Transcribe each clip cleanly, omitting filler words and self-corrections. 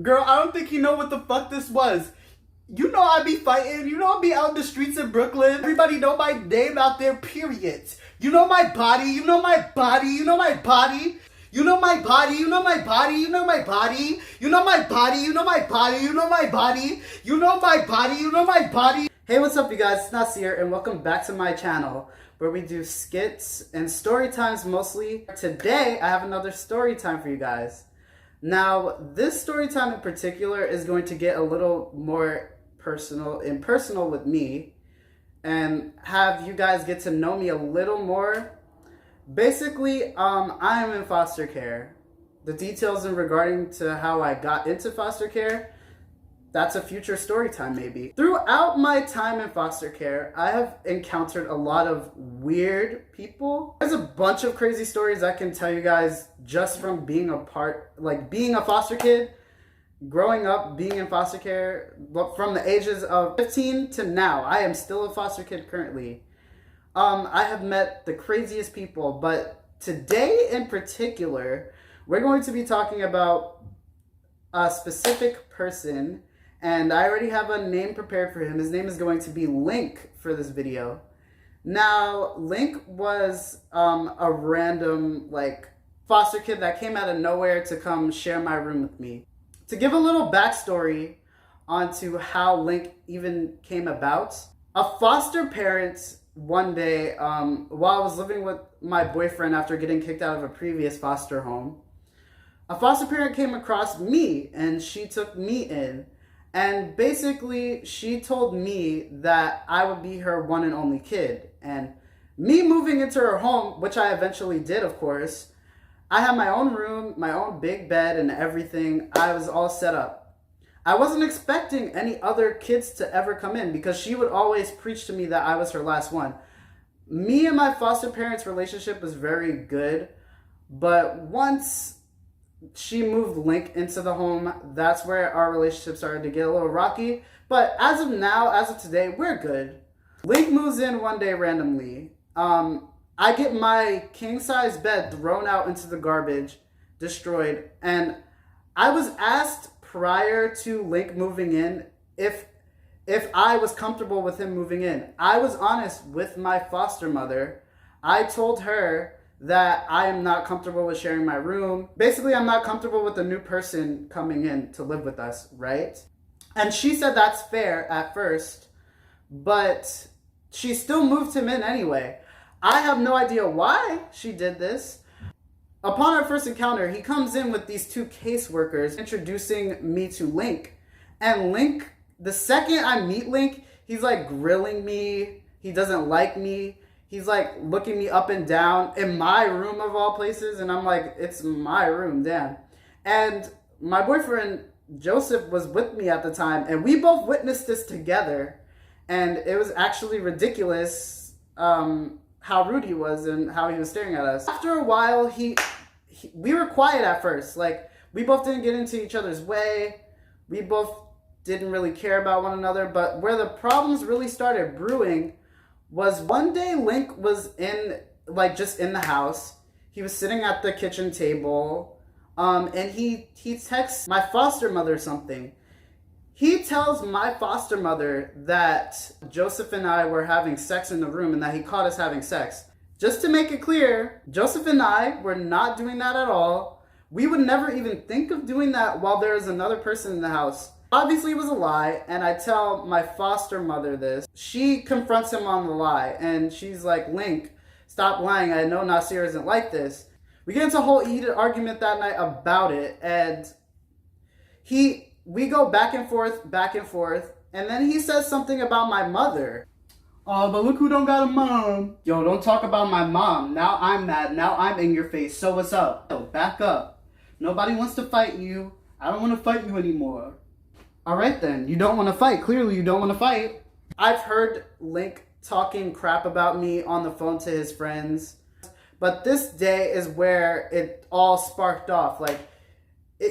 Girl, I don't think you know what the fuck this was. You know I be fighting. You know I be out in the streets of Brooklyn. Everybody know my name out there, period. You know my body. You know my body. You know my body. You know my body. You know my body. You know my body. You know my body. You know my body. You know my body. You know my body. You know my body. Hey, what's up, you guys? It's Nasir, and welcome back to my channel, where we do skits and story times mostly. Today, I have another story time for you guys. Now, this story time in particular is going to get a little more impersonal with me, and have you guys get to know me a little more. Basically, I am in foster care. The details in regarding to how I got into foster care, that's a future story time maybe. Throughout my time in foster care, I have encountered a lot of weird people. There's a bunch of crazy stories I can tell you guys just from being being a foster kid, growing up, being in foster care, from the ages of 15 to now. I am still a foster kid currently. I have met the craziest people, but today in particular, we're going to be talking about a specific person, and I already have a name prepared for him. His name is going to be Link for this video. Now, Link was a random foster kid that came out of nowhere to come share my room with me. To give a little backstory onto how Link even came about, a foster parent one day, while I was living with my boyfriend after getting kicked out of a previous foster home, a foster parent came across me and she took me in. And basically, she told me that I would be her one and only kid. And me moving into her home, which I eventually did, of course, I had my own room, my own big bed and everything. I was all set up. I wasn't expecting any other kids to ever come in because she would always preach to me that I was her last one. Me and my foster parents' relationship was very good, but once she moved Link into the home, that's where our relationship started to get a little rocky. But as of now, as of today, we're good. Link moves in one day randomly. I get my king-size bed thrown out into the garbage, destroyed, and I was asked prior to Link moving in if I was comfortable with him moving in. I was honest with my foster mother. I told her that I am not comfortable with sharing my room. Basically, I'm not comfortable with a new person coming in to live with us, right? And she said that's fair at first, but she still moved him in anyway. I have no idea why she did this. Upon our first encounter, he comes in with these two caseworkers introducing me to Link. And Link, the second I meet Link, he's grilling me. He doesn't like me. He's looking me up and down in my room of all places. And I'm like, it's my room, damn. And my boyfriend, Joseph, was with me at the time. And we both witnessed this together. And it was actually ridiculous how rude he was and how he was staring at us. After a while, we were quiet at first. We both didn't get into each other's way. We both didn't really care about one another. But where the problems really started brewing was one day Link was in, just in the house. He was sitting at the kitchen table, and he texts my foster mother something. He tells my foster mother that Joseph and I were having sex in the room and that he caught us having sex. Just to make it clear, Joseph and I were not doing that at all. We would never even think of doing that while there is another person in the house. Obviously, it was a lie, and I tell my foster mother this. She confronts him on the lie, and she's like, Link, stop lying. I know Nasir isn't like this. We get into a whole heated argument that night about it, and we go back and forth, and then he says something about my mother. Oh, but look who don't got a mom. Yo, don't talk about my mom. Now I'm mad. Now I'm in your face. So what's up? Yo, back up. Nobody wants to fight you. I don't want to fight you anymore. All right then, you don't want to fight. Clearly you don't want to fight. I've heard Link talking crap about me on the phone to his friends. But this day is where it all sparked off.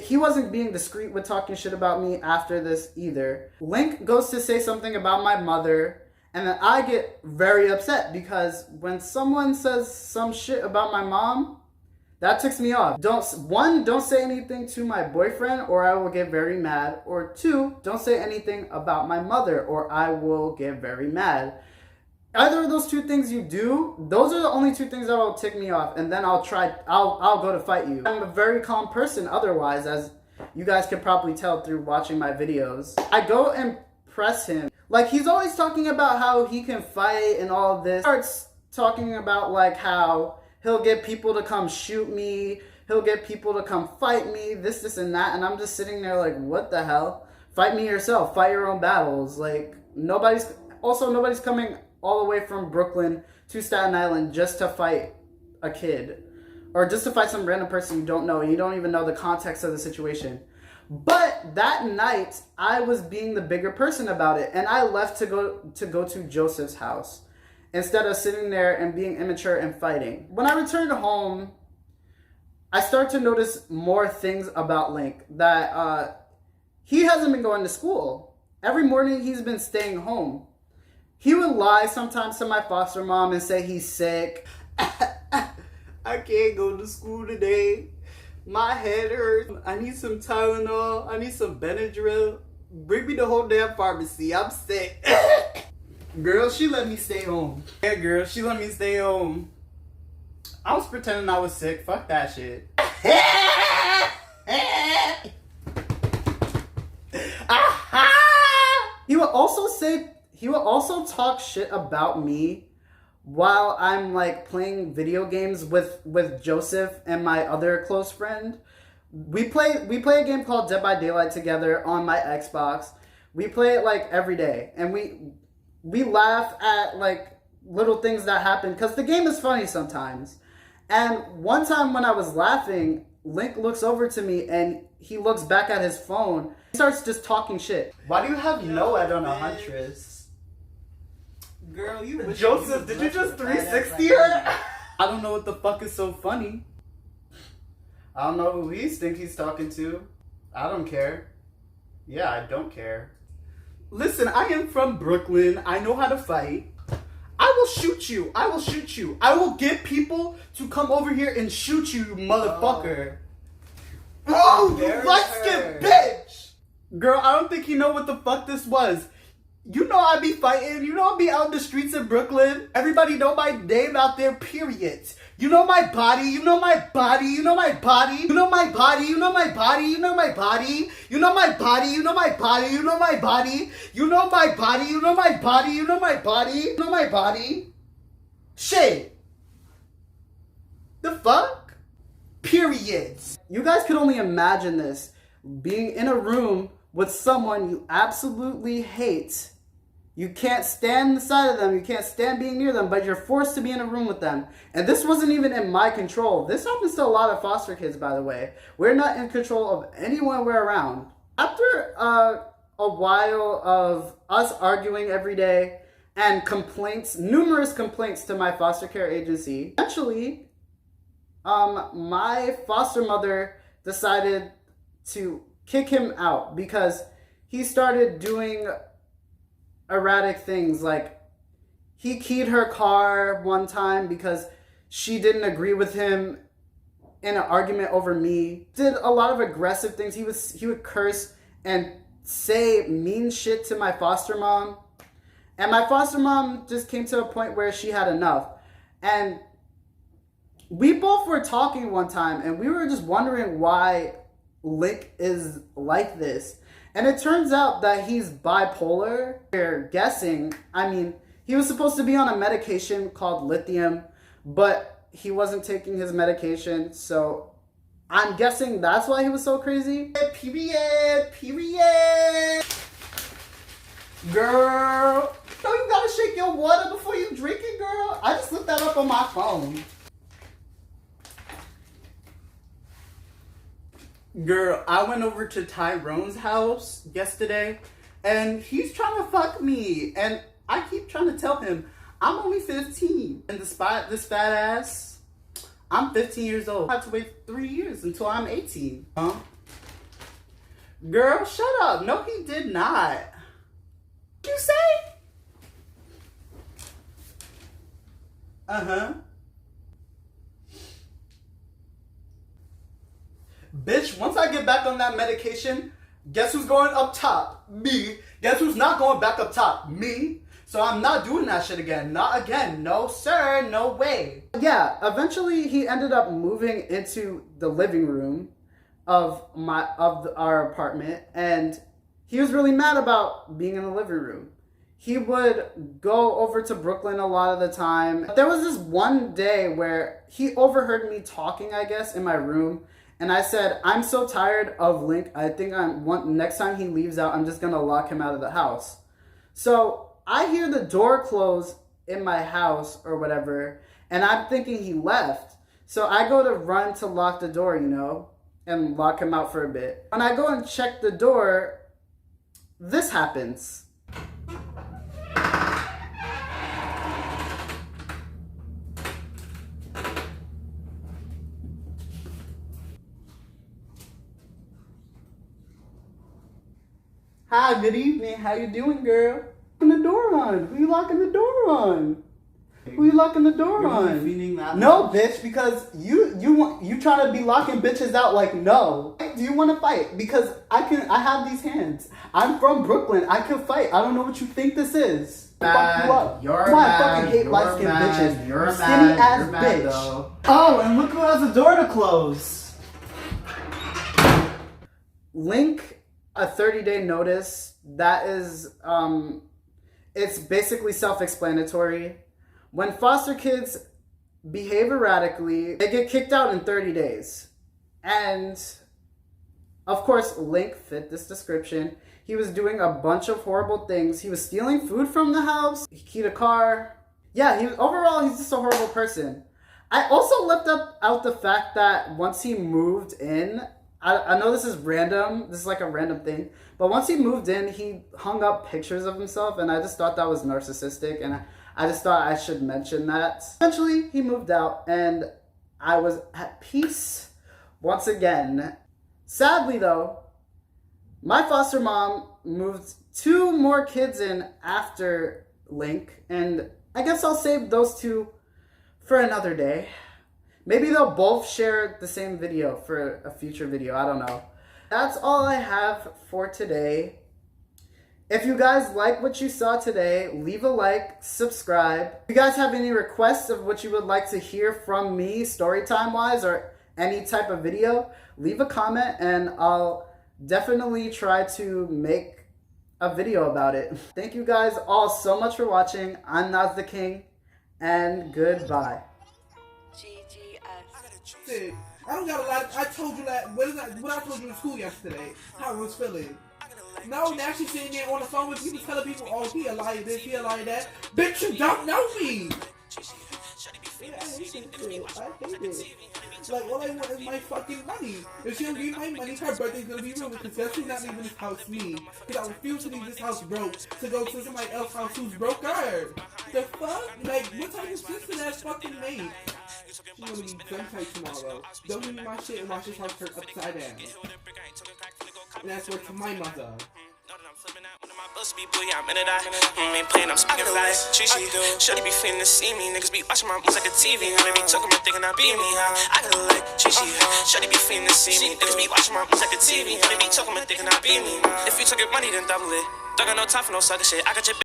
He wasn't being discreet with talking shit about me after this either. Link goes to say something about my mother, and then I get very upset because when someone says some shit about my mom, That ticks me off. Don't say anything to my boyfriend or I will get very mad. Or 2, don't say anything about my mother or I will get very mad. Either of those 2 things you do, those are the only 2 things that will tick me off, and then I'll go to fight you. I'm a very calm person otherwise, as you guys can probably tell through watching my videos. I go and press him. Like, he's always talking about how he can fight and all of this. He starts talking about like how he'll get people to come shoot me, he'll get people to come fight me, this and that, and I'm just sitting there like, what the hell? Fight me yourself, fight your own battles. Like, nobody's coming all the way from Brooklyn to Staten Island just to fight a kid. Or just to fight some random person you don't know and you don't even know the context of the situation. But that night, I was being the bigger person about it, and I left to go to Joseph's house instead of sitting there and being immature and fighting. When I returned home, I started to notice more things about Link. That he hasn't been going to school. Every morning he's been staying home. He would lie sometimes to my foster mom and say he's sick. I can't go to school today. My head hurts. I need some Tylenol. I need some Benadryl. Bring me the whole damn pharmacy. I'm sick. Girl, she let me stay home. Yeah, girl, she let me stay home. I was pretending I was sick. Fuck that shit. He would also talk shit about me while I'm like playing video games with Joseph and my other close friend. We play a game called Dead by Daylight together on my Xbox. We play it like every day, and we laugh at like little things that happen because the game is funny sometimes. And one time when I was laughing, Link looks over to me and he looks back at his phone. He starts just talking shit. Why do you have Noed on a Huntress? Girl, you Joseph, did you just 360 her? I don't know what the fuck is so funny. I don't know who he thinks he's talking to. I don't care. Yeah, I don't care. Listen, I am from Brooklyn. I know how to fight. I will shoot you. I will shoot you. I will get people to come over here and shoot you, you motherfucker. Oh, you light-skinned bitch! Girl, I don't think you know what the fuck this was. You know I be fighting. You know I be out in the streets of Brooklyn. Everybody know my name out there, period. You know my body. You know my body. You know my body. You know my body. You know my body. You know my body. You know my body. You know my body. You know my body. You know my body. You know my body. You know my body. You know my body. Shit. The fuck? Period. You guys could only imagine this. Being in a room with someone you absolutely hate. You can't stand beside of them. You can't stand being near them, but you're forced to be in a room with them. And this wasn't even in my control. This happens to a lot of foster kids, by the way. We're not in control of anyone we're around. After a while of us arguing every day and complaints, numerous complaints to my foster care agency, eventually, my foster mother decided to kick him out because he started doing erratic things. Like, he keyed her car one time because she didn't agree with him in an argument over me. Did a lot of aggressive things. He would curse and say mean shit to my foster mom. And my foster mom just came to a point where she had enough. And we both were talking one time and we were just wondering why Link is like this. And it turns out that he's bipolar. We're guessing, I mean, he was supposed to be on a medication called lithium, but he wasn't taking his medication, so I'm guessing that's why he was so crazy. Period. Girl, no, you gotta shake your water before you drink it, girl. I just looked that up on my phone. Girl, I went over to Tyrone's house yesterday, and he's trying to fuck me, and I keep trying to tell him, I'm only 15, and despite this fat ass, I'm 15 years old. I have to wait 3 years until I'm 18. Huh? Girl, shut up. No, he did not. What'd you say? Uh-huh. Bitch, once I get back on that medication, guess who's going up top? Me. Guess who's not going back up top? Me. So I'm not doing that shit again. Not again. No, sir. No way. Yeah, eventually he ended up moving into the living room of our apartment, and he was really mad about being in the living room. He would go over to Brooklyn a lot of the time. There was this one day where he overheard me talking, I guess, in my room, and I said, I'm so tired of Link. I think next time he leaves out, I'm just gonna lock him out of the house. So I hear the door close in my house or whatever, and I'm thinking he left. So I go to run to lock the door, and lock him out for a bit. When I go and check the door, this happens. Hi, good evening. How you doing, girl? The door on? Who you locking the door on? Who you locking the door on? No, bitch, because you trying to be locking bitches out like no. Do you want to fight? Because I have these hands. I'm from Brooklyn. I can fight. I don't know what you think this is. Fuck you up. I fucking hate light skinned bitches. You're a skinny ass bitch. Though. Oh, and look who has the door to close. Link a 30-day notice. That is it's basically self-explanatory. When foster kids behave erratically, they get kicked out in 30 days. And, of course, Link fit this description. He was doing a bunch of horrible things. He was stealing food from the house. He keyed a car. Yeah, overall, he's just a horrible person. I also left out the fact that once he moved in, I know this is random. This is like a random thing. But once he moved in, he hung up pictures of himself. And I just thought that was narcissistic. And I just thought I should mention that. Eventually, he moved out, and I was at peace once again. Sadly, though, my foster mom moved 2 more kids in after Link, and I guess I'll save those 2 for another day. Maybe they'll both share the same video for a future video. I don't know. That's all I have for today. If you guys like what you saw today, leave a like, subscribe. If you guys have any requests of what you would like to hear from me, storytime wise, or any type of video, leave a comment and I'll definitely try to make a video about it. Thank you guys all so much for watching. I'm Naz the King, and goodbye. I don't got a lot. I told you that. What I told you in school yesterday, how I was feeling. No, now she's sitting there on the phone with people telling people, oh, he a liar this, he a liar that. Bitch, you don't know me. Yeah, I hate this. I hate it. Like, all I want is my fucking money. If she don't give me my money, her birthday's gonna be ruined because guess who's not leaving this house? Me. Because I refuse to leave this house broke to go to somebody else's house who's broker. The fuck? Like, what type of sister that's fucking made? She's gonna be gun tight tomorrow. Don't give me my shit and watch this house turn upside down. And that's word to my mother. Ain't playing, I'm speaking lies. Shorty be feeling to see me. Niggas be watching my moves like a TV. They be talking about thinking I be me. I got like Shorty be feeling to see me. Niggas be watching my moves like a TV. They be talking about thinking I be me. If you took your money, then double it. Don't got no time for no sucker shit. I got your